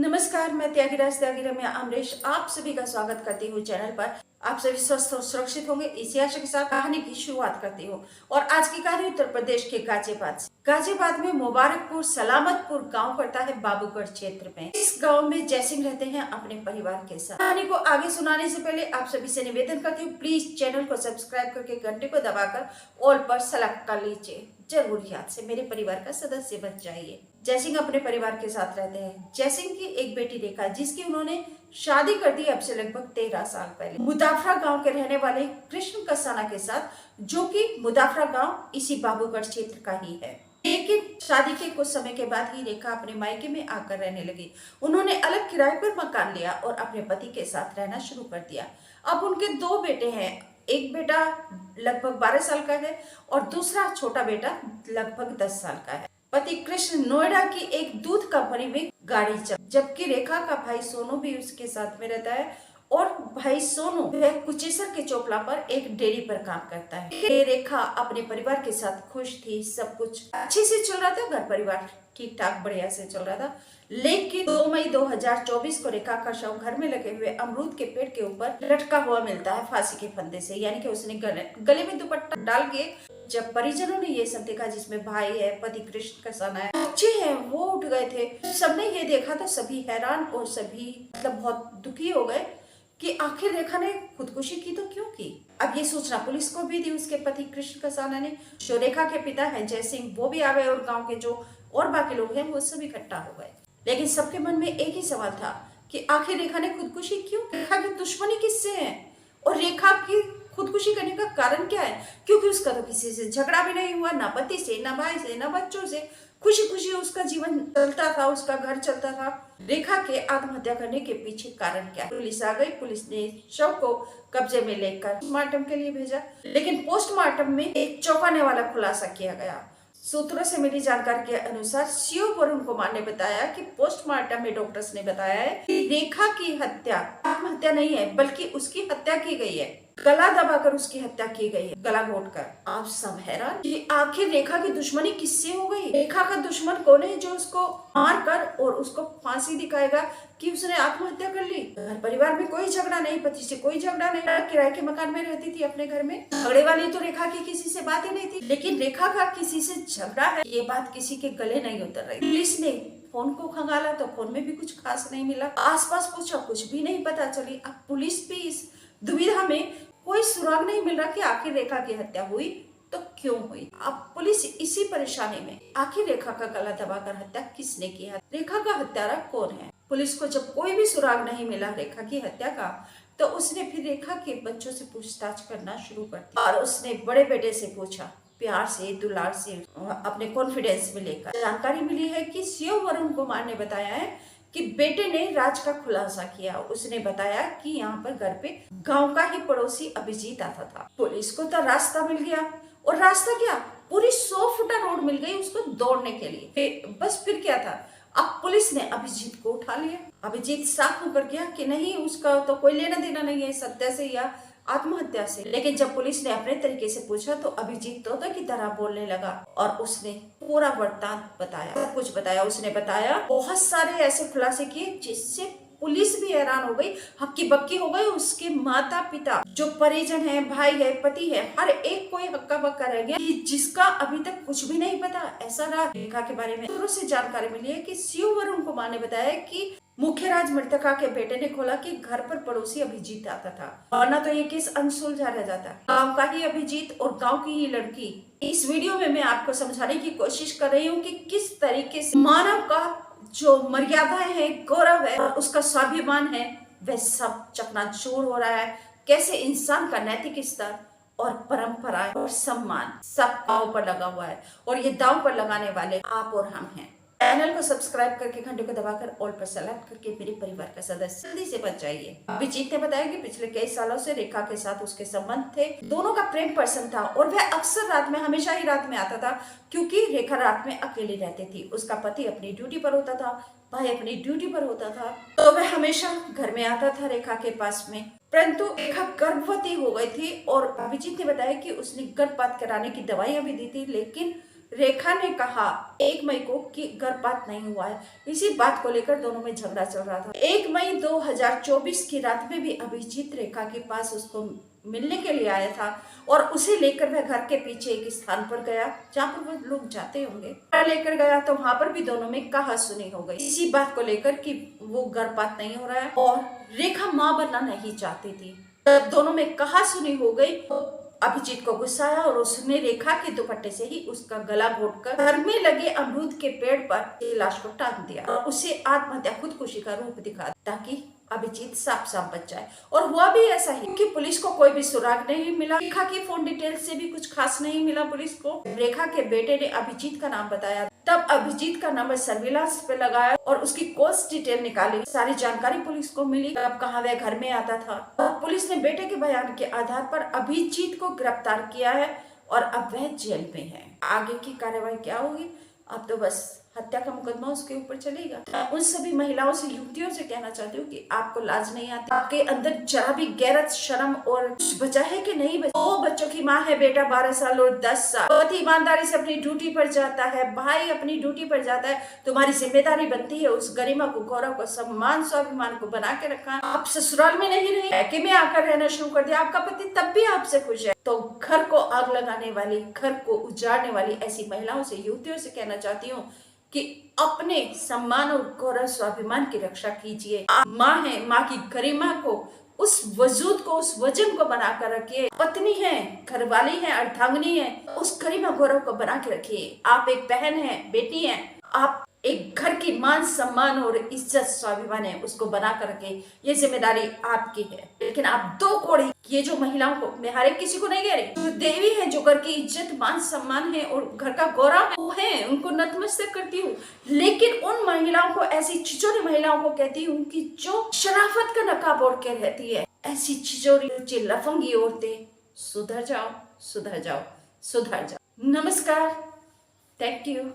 नमस्कार, मैं त्यागी रम्या अमरीश आप सभी का स्वागत करती हूँ चैनल पर। आप सभी स्वस्थ और सुरक्षित होंगे इसी आशा के साथ कहानी की शुरुआत करती हूँ। और आज की कहानी उत्तर प्रदेश के गाजियाबाद से। गाजियाबाद में मुबारकपुर सलामतपुर गांव पड़ता है बाबूगढ़ क्षेत्र में। इस गांव में जयसिंह रहते हैं अपने परिवार के साथ। कहानी को आगे सुनाने से पहले आप सभी से निवेदन करती हूँ, प्लीज चैनल को सब्सक्राइब करके घंटे को दबाकर ऑल पर सेलेक्ट कर लीजिए। जरूर याद से मेरे परिवार का सदस्य बन जाइए। जयसिंह अपने परिवार के साथ रहते हैं। जयसिंह की एक बेटी रेखा, जिसकी उन्होंने शादी कर दी अब से लगभग 13 साल पहले, मुदाफरा गांव के रहने वाले कृष्ण कसाना के साथ, जो कि मुदाफरा गांव इसी बाबूगढ़ क्षेत्र का ही है। लेकिन शादी के कुछ समय के बाद ही रेखा अपने मायके में आकर रहने लगी। उन्होंने अलग किराए पर मकान लिया और अपने पति के साथ रहना शुरू कर दिया। अब उनके 2 बेटे हैं। एक बेटा लगभग 12 साल का है और दूसरा छोटा बेटा लगभग 10 साल का है। पति कृष्ण नोएडा की एक दूध कंपनी में गाड़ी चल, जबकि रेखा का भाई सोनू भी उसके साथ में रहता है। और भाई सोनू वह कुचेसर के चोपड़ा पर एक डेयरी पर काम करता है। रेखा अपने परिवार के साथ खुश थी, सब कुछ अच्छे से चल रहा था, घर परिवार ठीक ठाक बढ़िया से चल रहा था। लेकिन 2 मई 2024 को रेखा का शव घर में लगे हुए अमरूद के पेड़ के ऊपर लटका हुआ मिलता है फांसी के फंदे से, यानी कि उसने गले में दुपट्टा डाल के। जब परिजनों ने ये सब देखा, जिसमें भाई है, पति कृष्ण कसाना है, बच्चे हैं, वो उठ गए थे। सबने ये देखा तो सभी हैरान और सभी बहुत दुखी हो गए कि आखिर रेखा ने खुदकुशी की तो क्यों की। अब ये सूचना पुलिस को भी दी उसके पति कृष्ण कसाना ने। जो रेखा के पिता हैं जयसिंह, वो भी आ गए और गांव के जो और बाकी लोग हैं वो सब इकट्ठा हो गए। लेकिन सबके मन में एक ही सवाल था कि आखिर रेखा ने खुदकुशी क्यों। रेखा की दुश्मनी किससे है और रेखा की खुदकुशी करने का कारण क्या है? क्योंकि उसका तो किसी से झगड़ा भी नहीं हुआ, ना पति से, ना भाई से, ना बच्चों से। खुशी खुशी उसका जीवन चलता था, उसका घर चलता था। रेखा के आत्महत्या करने के पीछे कारण क्या है? पुलिस आ गई। पुलिस ने शव को कब्जे में लेकर पोस्टमार्टम के लिए भेजा। लेकिन पोस्टमार्टम में एक चौंकाने वाला खुलासा किया गया। सूत्रों से मिली जानकारी के अनुसार सीओ वरुण कुमार ने बताया कि पोस्टमार्टम में डॉक्टर्स ने बताया है कि रेखा की हत्या आत्महत्या नहीं है, बल्कि उसकी हत्या की गई है। गला दबाकर उसकी हत्या की गई है, गला घोटकर। आप सब हैरान कि आखिर रेखा की दुश्मनी किससे हो गई। रेखा का दुश्मन कौन है जो उसको मार कर और उसको फांसी दिखाएगा कि उसने आत्महत्या कर ली। घर परिवार में कोई झगड़ा नहीं, पति से कोई झगड़ा नहीं, किराए के मकान में रहती थी अपने घर में। झगड़े वाली तो रेखा की किसी से बात ही नहीं थी। लेकिन रेखा का किसी से झगड़ा है, ये बात किसी के गले नहीं उतर रही। पुलिस ने फोन को खंगाला तो फोन में भी कुछ खास नहीं मिला। आसपास पूछा, कुछ भी नहीं पता चली। अब पुलिस भी इस दुविधा में, कोई सुराग नहीं मिल रहा कि आखिर रेखा की हत्या हुई तो क्यों हुई। अब पुलिस इसी परेशानी में, आखिर रेखा का गला दबाकर हत्या किसने किया, रेखा का हत्यारा कौन है। पुलिस को जब कोई भी सुराग नहीं मिला रेखा की हत्या का, तो उसने फिर रेखा के बच्चों से पूछताछ करना शुरू कर दी। और उसने बड़े बेटे से पूछा, प्यार से, दुलार से, अपने कॉन्फिडेंस में लेकर। जानकारी मिली है कि सीओ वरुण कुमार ने बताया है कि बेटे ने राज का खुलासा किया। उसने बताया कि यहाँ पर घर पे गांव का ही पड़ोसी अभिजीत आता था। पुलिस को तो रास्ता मिल गया, और रास्ता क्या, पूरी 100 फुटा रोड मिल गई उसको दौड़ने के लिए। बस फिर क्या था, अब पुलिस ने अभिजीत को उठा लिया। अभिजीत साफ होकर गया कि नहीं, उसका तो कोई लेना देना नहीं है सत्य से या आत्महत्या से। लेकिन जब पुलिस ने अपने तरीके से पूछा तो अभिजीत तोता की तरह बोलने लगा और उसने पूरा वृत्तांत बताया, सब कुछ बताया। उसने बताया, बहुत सारे ऐसे खुलासे किए जिससे पुलिस भी हैरान हो गई, हक्की बक्की हो गई। उसके माता पिता, जो परिजन है, भाई है, पति है, हर एक कोई हक्का बक्का रह गया कि जिसका अभी तक कुछ भी नहीं पता। ऐसा रहा रेखा के बारे में। सूत्रों से जानकारी मिली है कि सीओ वरुण कुमार ने बताया कि मुख्यराज मृतका के बेटे ने खोला कि घर पर पड़ोसी अभिजीत आता था, वरना तो ये केस अनसुलझा रह जाता। गांव का ही अभिजीत और गांव की ही लड़की। इस वीडियो में मैं आपको समझाने की कोशिश कर रही हूँ कि किस तरीके से मानव का जो मर्यादाएं है, गौरव है और उसका स्वाभिमान है, वह सब चकनाचूर हो रहा है। कैसे इंसान का नैतिक स्तर और परंपरा और सम्मान सब दांव पर लगा हुआ है, और ये दांव पर लगाने वाले आप और हम हैं। चैनल को सब्सक्राइब करके घंटे को दबाकर ऑल पर सेलेक्ट करके मेरे परिवार का सदस्य जल्दी से बन जाइए। अभिजीत ने बताया कि पिछले कई सालों से रेखा के साथ उसके संबंध थे। दोनों का प्रेम पर्सन था और वह अक्सर रात में, हमेशा ही रात में आता था, क्योंकि रेखा रात में अकेली रहती थी। उसका पति अपनी ड्यूटी पर होता था, भाई अपनी ड्यूटी पर होता था, तो वह हमेशा घर में आता था रेखा के पास में। परंतु रेखा गर्भवती हो गई थी और अभिजीत ने बताया कि उसने गर्भपात कराने की दवाइयां भी दी थी, लेकिन रेखा ने कहा 1 मई को कि गर्भपात नहीं हुआ है। इसी बात को लेकर दोनों में झगड़ा चल रहा था। 1 मई 2024 की रात में भी अभिजीत रेखा के पास उसको मिलने के लिए आया था और उसे लेकर वह घर के पीछे एक स्थान पर गया जहाँ पर वो लोग जाते होंगे। लेकर गया तो वहां पर भी दोनों में कहासुनी हो गई इसी बात को लेकर कि वो गर्भपात नहीं हो रहा है और रेखा मां बनना नहीं चाहती थी। तब दोनों में कहासुनी हो गई। अभिजीत को गुस्सा आया और उसने रेखा के दुपट्टे से ही उसका गला घोटकर घर में लगे अमरूद के पेड़ पर लाश को टांग दिया और उसे आत्महत्या खुदकुशी का रूप दिखा ताकि अभिजीत साफ साफ बच जाए। और हुआ भी ऐसा ही क्योंकि पुलिस को कोई भी सुराग नहीं मिला। रेखा की फोन डिटेल से भी कुछ खास नहीं मिला पुलिस को। रेखा के बेटे ने अभिजीत का नाम बताया। तब अभिजीत का नंबर सर्विलांस पे लगाया और उसकी कॉल्स डिटेल निकाली। सारी जानकारी पुलिस को मिली कब कहाँ वह घर में आता था। और पुलिस ने बेटे के बयान के आधार पर अभिजीत को गिरफ्तार किया है और अब वह जेल में है। आगे की कार्रवाई क्या होगी? अब तो बस हत्या का मुकदमा उसके ऊपर चलेगा। उन सभी महिलाओं से, युवतियों से कहना चाहती हूँ कि आपको लाज नहीं आती? आपके अंदर जरा भी गैरत, शर्म और बचा है कि नहीं बचा? 2 बच्चों की माँ है, बेटा 12 साल और 10 साल। बहुत ही ईमानदारी से अपनी ड्यूटी पर जाता है, भाई अपनी ड्यूटी पर जाता है। तुम्हारी जिम्मेदारी बनती है उस गरिमा को, गौरव को, सम्मान, स्वाभिमान को बना के रखा। आप ससुराल में नहीं रहे, पैके में आकर रहना शुरू कर दिया। आपका पति तब भी आपसे खुश है। तो घर को आग लगाने वाली, घर को उजाड़ने वाली ऐसी महिलाओं से, युवतियों से कहना चाहती हूँ कि अपने सम्मान और गौरव स्वाभिमान की रक्षा कीजिए। आप माँ है, माँ की गरिमा को, उस वजूद को, उस वजन को बनाकर रखिए। पत्नी है, घरवाली है, अर्धांगिनी है, उस गरिमा गौरव को बना के रखिए। आप एक बहन है, बेटी है, आप एक घर की मान, सम्मान और इज्जत, स्वाभिमान है, उसको बना कर रखे। ये जिम्मेदारी आपकी है। लेकिन आप 2 कोड़े, ये जो महिलाओं को, मैं हर एक किसी को नहीं कह रही, जो देवी है, जो घर की इज्जत, मान, सम्मान है और घर का गौरव है, उनको नतमस्तक करती हूँ। लेकिन उन महिलाओं को, ऐसी छिछोरी महिलाओं को कहती हूँ कि जो शराफत का नकाब ओढ़ के रहती है, ऐसी छिछोरी लफंगी औरतें, सुधर जाओ, सुधर जाओ, सुधर जाओ। नमस्कार, थैंक यू।